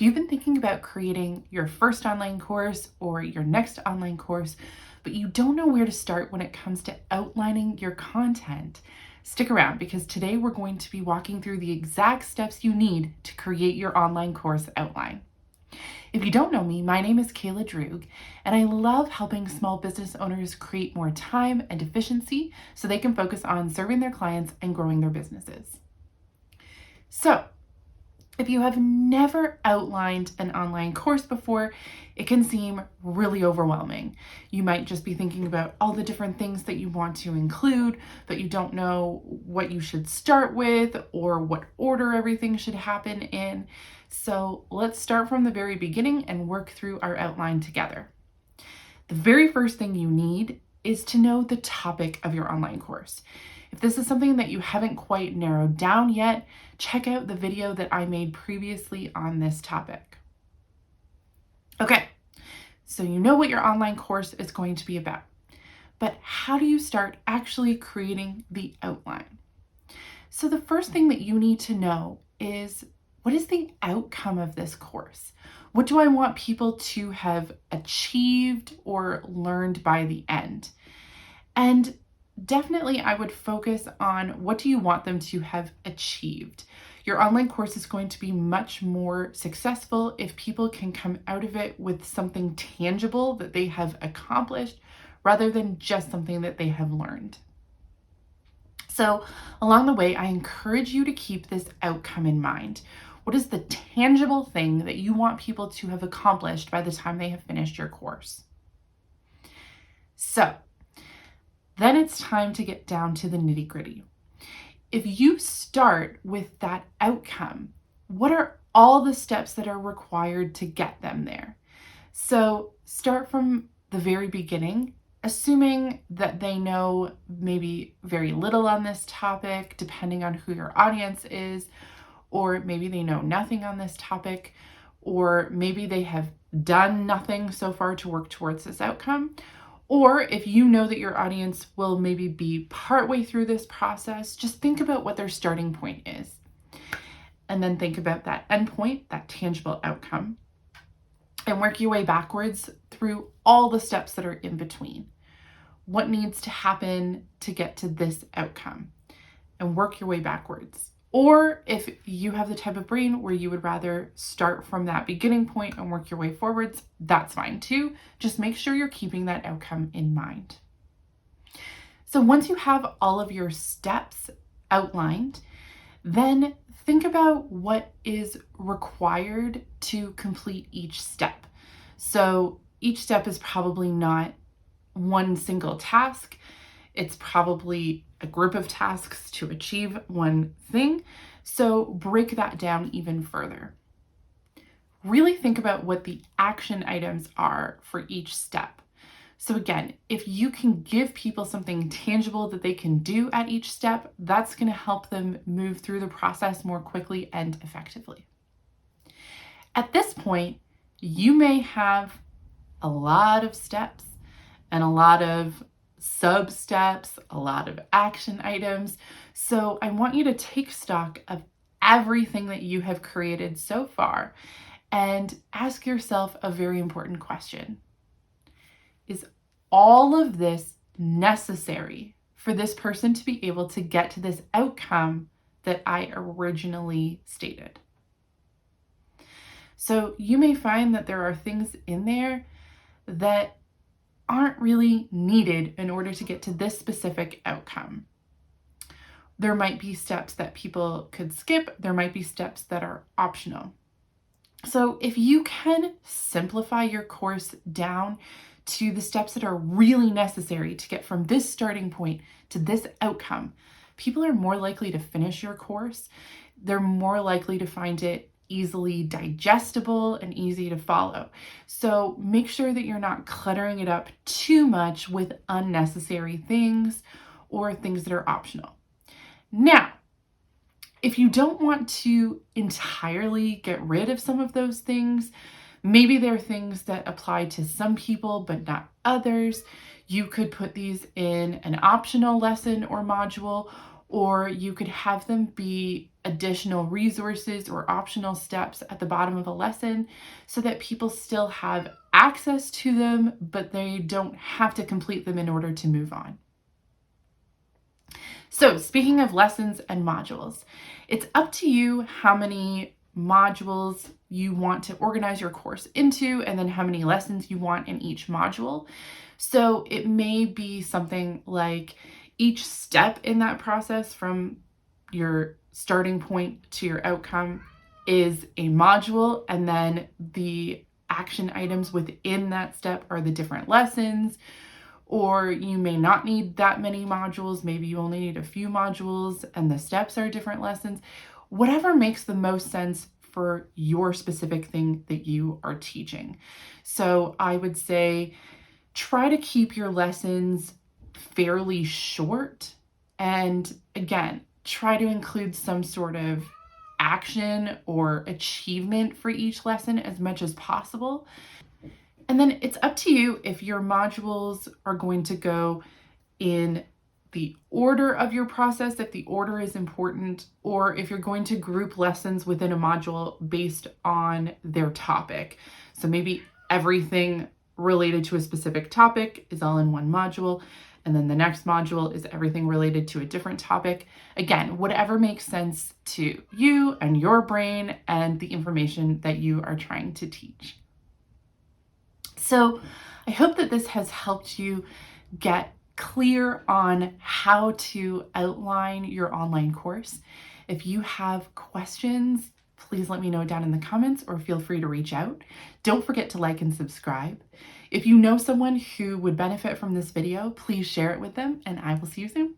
you've been thinking about creating your first online course or your next online course, but you don't know where to start when it comes to outlining your content, stick around because today we're going to be walking through the exact steps you need to create your online course outline. If you don't know me, my name is Kayla Droog, and I love helping small business owners create more time and efficiency so they can focus on serving their clients and growing their businesses. So, if you have never outlined an online course before, it can seem really overwhelming. You might just be thinking about all the different things that you want to include, but you don't know what you should start with or what order everything should happen in. So let's start from the very beginning and work through our outline together. The very first thing you need is to know the topic of your online course. If this is something that you haven't quite narrowed down yet, check out the video that I made previously on this topic. Okay, so you know what your online course is going to be about, but how do you start actually creating the outline? So the first thing that you need to know is, what is the outcome of this course? What do I want people to have achieved or learned by the end? And definitely, I would focus on what do you want them to have achieved. Your online course is going to be much more successful if people can come out of it with something tangible that they have accomplished rather than just something that they have learned. So along the way, I encourage you to keep this outcome in mind. What is the tangible thing that you want people to have accomplished by the time they have finished your course? So then it's time to get down to the nitty-gritty. If you start with that outcome, what are all the steps that are required to get them there? So start from the very beginning, assuming that they know maybe very little on this topic, depending on who your audience is, or maybe they know nothing on this topic, or maybe they have done nothing so far to work towards this outcome. Or if you know that your audience will maybe be partway through this process, just think about what their starting point is. And then think about that endpoint, that tangible outcome, and work your way backwards through all the steps that are in between. What needs to happen to get to this outcome? And work your way backwards. Or if you have the type of brain where you would rather start from that beginning point and work your way forwards, that's fine too. Just make sure you're keeping that outcome in mind. So once you have all of your steps outlined, then think about what is required to complete each step. So each step is probably not one single task. It's probably a group of tasks to achieve one thing. So break that down even further. Really think about what the action items are for each step. So again, if you can give people something tangible that they can do at each step, that's going to help them move through the process more quickly and effectively. At this point, you may have a lot of steps and a lot of sub-steps, a lot of action items. So I want you to take stock of everything that you have created so far and ask yourself a very important question. Is all of this necessary for this person to be able to get to this outcome that I originally stated? So you may find that there are things in there that aren't really needed in order to get to this specific outcome. There might be steps that people could skip. There might be steps that are optional. So if you can simplify your course down to the steps that are really necessary to get from this starting point to this outcome, people are more likely to finish your course. They're more likely to find it easily digestible and easy to follow. So make sure that you're not cluttering it up too much with unnecessary things or things that are optional. Now, if you don't want to entirely get rid of some of those things, maybe they're things that apply to some people but not others, you could put these in an optional lesson or module, or you could have them be additional resources or optional steps at the bottom of a lesson so that people still have access to them, but they don't have to complete them in order to move on. So, speaking of lessons and modules, it's up to you how many modules you want to organize your course into, and then how many lessons you want in each module. So, it may be something like each step in that process from your starting point to your outcome is a module, and then the action items within that step are the different lessons. Or you may not need that many modules. Maybe you only need a few modules and the steps are different lessons. Whatever makes the most sense for your specific thing that you are teaching. So I would say try to keep your lessons fairly short. And again, try to include some sort of action or achievement for each lesson as much as possible. And then it's up to you if your modules are going to go in the order of your process, if the order is important, or if you're going to group lessons within a module based on their topic. So maybe everything related to a specific topic is all in one module, and then the next module is everything related to a different topic. Again, whatever makes sense to you and your brain and the information that you are trying to teach. So I hope that this has helped you get clear on how to outline your online course. If you have questions, please let me know down in the comments or feel free to reach out. Don't forget to like and subscribe. If you know someone who would benefit from this video, please share it with them, and I will see you soon.